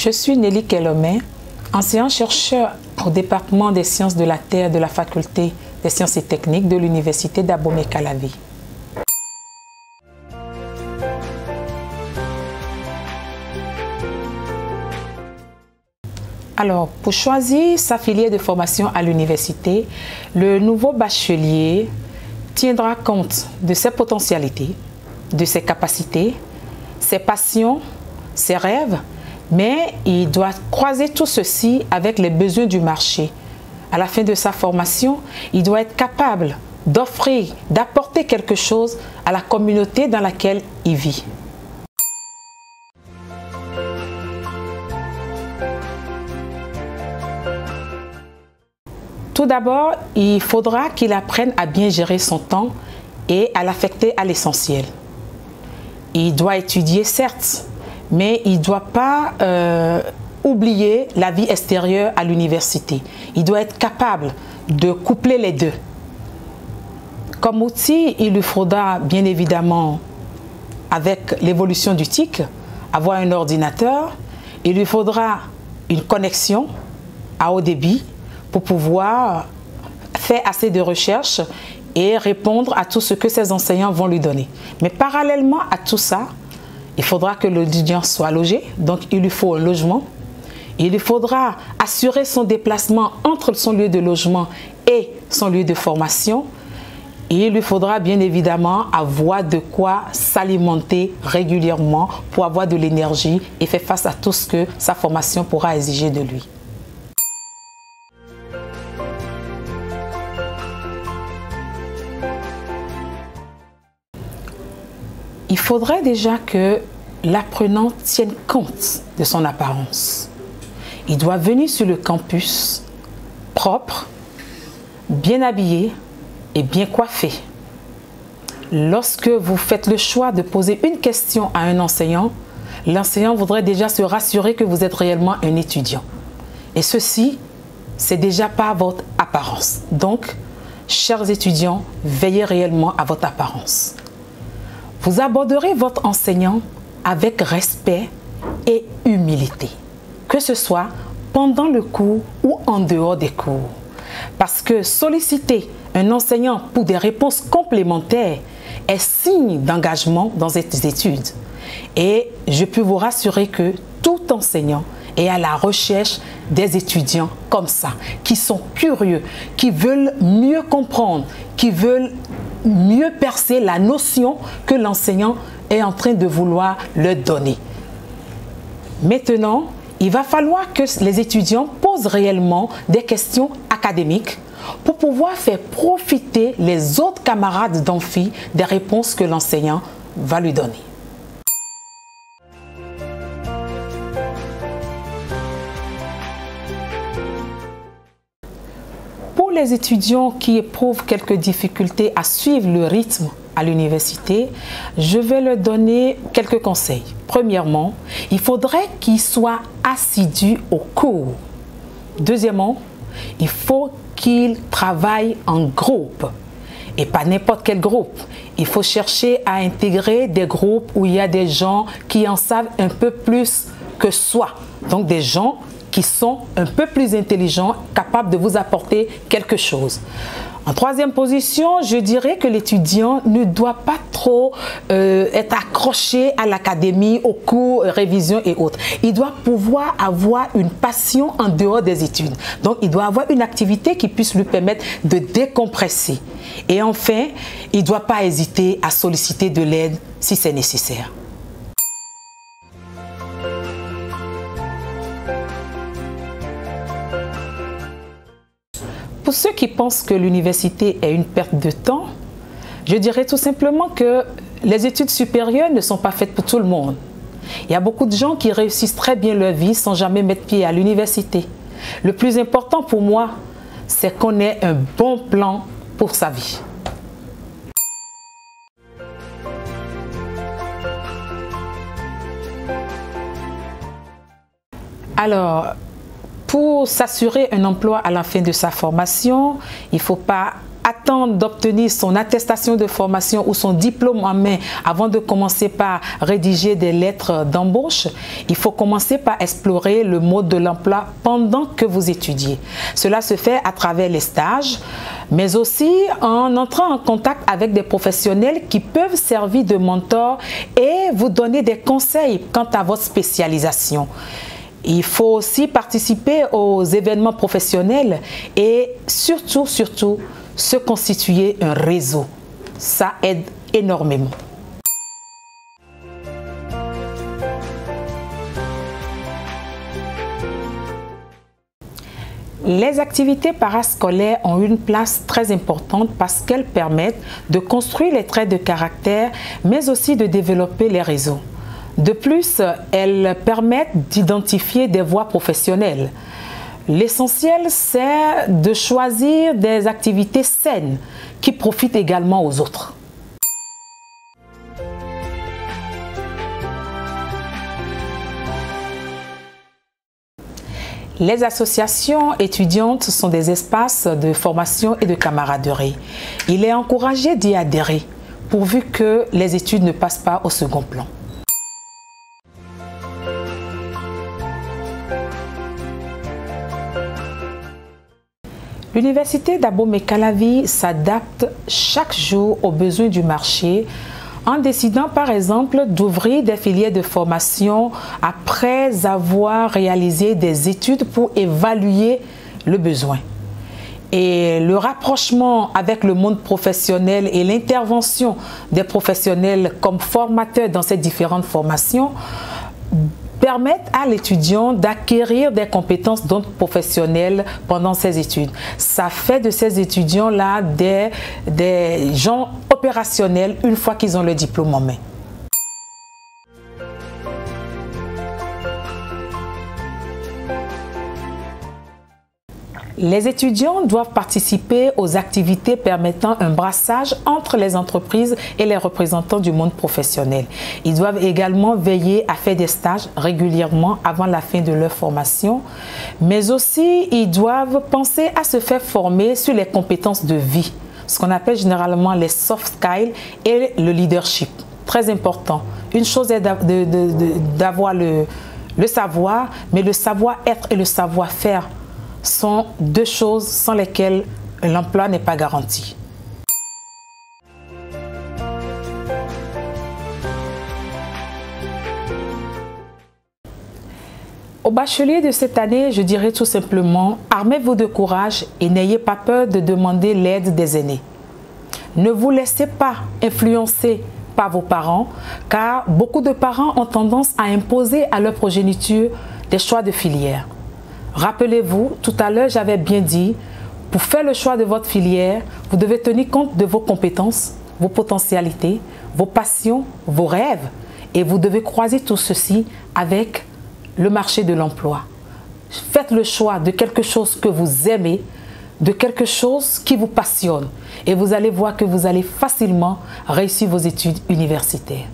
Je suis Nelly Kelomé, enseignant-chercheur au département des sciences de la Terre de la faculté des sciences et techniques de l'université d'Abomey-Calavi. Alors, pour choisir sa filière de formation à l'université, le nouveau bachelier tiendra compte de ses potentialités, de ses capacités, ses passions, ses rêves, mais il doit croiser tout ceci avec les besoins du marché. À la fin de sa formation, il doit être capable d'offrir, d'apporter quelque chose à la communauté dans laquelle il vit. Tout d'abord, il faudra qu'il apprenne à bien gérer son temps et à l'affecter à l'essentiel. Il doit étudier, certes, mais il ne doit pas oublier la vie extérieure à l'université. Il doit être capable de coupler les deux. Comme outil, il lui faudra bien évidemment, avec l'évolution du TIC, avoir un ordinateur. Il lui faudra une connexion à haut débit pour pouvoir faire assez de recherches et répondre à tout ce que ses enseignants vont lui donner. Mais parallèlement à tout ça, il faudra que l'étudiant soit logé, donc il lui faut un logement. Il lui faudra assurer son déplacement entre son lieu de logement et son lieu de formation. Et il lui faudra bien évidemment avoir de quoi s'alimenter régulièrement pour avoir de l'énergie et faire face à tout ce que sa formation pourra exiger de lui. Il faudrait déjà que l'apprenant tienne compte de son apparence. Il doit venir sur le campus propre, bien habillé et bien coiffé. Lorsque vous faites le choix de poser une question à un enseignant, l'enseignant voudrait déjà se rassurer que vous êtes réellement un étudiant. Et ceci, c'est déjà par votre apparence. Donc, chers étudiants, veillez réellement à votre apparence. Vous aborderez votre enseignant avec respect et humilité, que ce soit pendant le cours ou en dehors des cours. Parce que solliciter un enseignant pour des réponses complémentaires est signe d'engagement dans ses études. Et je peux vous rassurer que tout enseignant est à la recherche des étudiants comme ça, qui sont curieux, qui veulent mieux comprendre, qui veulent mieux percer la notion que l'enseignant est en train de vouloir leur donner. Maintenant, il va falloir que les étudiants posent réellement des questions académiques pour pouvoir faire profiter les autres camarades d'amphi des réponses que l'enseignant va lui donner. Pour les étudiants qui éprouvent quelques difficultés à suivre le rythme à l'université, je vais leur donner quelques conseils. Premièrement, il faudrait qu'ils soient assidus aux cours. Deuxièmement, il faut qu'ils travaillent en groupe. Et pas n'importe quel groupe. Il faut chercher à intégrer des groupes où il y a des gens qui en savent un peu plus que soi. Donc des gens qui sont un peu plus intelligents, capables de vous apporter quelque chose. En troisième position, je dirais que l'étudiant ne doit pas trop être accroché à l'académie, aux cours, révisions et autres. Il doit pouvoir avoir une passion en dehors des études. Donc, il doit avoir une activité qui puisse lui permettre de décompresser. Et enfin, il ne doit pas hésiter à solliciter de l'aide si c'est nécessaire. Pour ceux qui pensent que l'université est une perte de temps, je dirais tout simplement que les études supérieures ne sont pas faites pour tout le monde. Il y a beaucoup de gens qui réussissent très bien leur vie sans jamais mettre pied à l'université. Le plus important pour moi, c'est qu'on ait un bon plan pour sa vie. Alors, pour s'assurer un emploi à la fin de sa formation, il ne faut pas attend d'obtenir son attestation de formation ou son diplôme en main avant de commencer par rédiger des lettres d'embauche, il faut commencer par explorer le mode de l'emploi pendant que vous étudiez. Cela se fait à travers les stages, mais aussi en entrant en contact avec des professionnels qui peuvent servir de mentors et vous donner des conseils quant à votre spécialisation. Il faut aussi participer aux événements professionnels et surtout, se constituer un réseau. Ça aide énormément. Les activités parascolaires ont une place très importante parce qu'elles permettent de construire les traits de caractère, mais aussi de développer les réseaux. De plus, elles permettent d'identifier des voies professionnelles. L'essentiel, c'est de choisir des activités saines qui profitent également aux autres. Les associations étudiantes sont des espaces de formation et de camaraderie. Il est encouragé d'y adhérer, pourvu que les études ne passent pas au second plan. L'Université d'Abomey-Calavi s'adapte chaque jour aux besoins du marché en décidant par exemple d'ouvrir des filières de formation après avoir réalisé des études pour évaluer le besoin. Et le rapprochement avec le monde professionnel et l'intervention des professionnels comme formateurs dans ces différentes formations permettent à l'étudiant d'acquérir des compétences professionnelles pendant ses études. Ça fait de ces étudiants-là des gens opérationnels une fois qu'ils ont le diplôme en main. Les étudiants doivent participer aux activités permettant un brassage entre les entreprises et les représentants du monde professionnel. Ils doivent également veiller à faire des stages régulièrement avant la fin de leur formation, mais aussi ils doivent penser à se faire former sur les compétences de vie, ce qu'on appelle généralement les soft skills et le leadership. Très important. Une chose est d'avoir le savoir, mais le savoir-être et le savoir-faire sont deux choses sans lesquelles l'emploi n'est pas garanti. Au bachelier de cette année, je dirais tout simplement, armez-vous de courage et n'ayez pas peur de demander l'aide des aînés. Ne vous laissez pas influencer par vos parents, car beaucoup de parents ont tendance à imposer à leur progéniture des choix de filière. Rappelez-vous, tout à l'heure, j'avais bien dit, pour faire le choix de votre filière, vous devez tenir compte de vos compétences, vos potentialités, vos passions, vos rêves, et vous devez croiser tout ceci avec le marché de l'emploi. Faites le choix de quelque chose que vous aimez, de quelque chose qui vous passionne, et vous allez voir que vous allez facilement réussir vos études universitaires.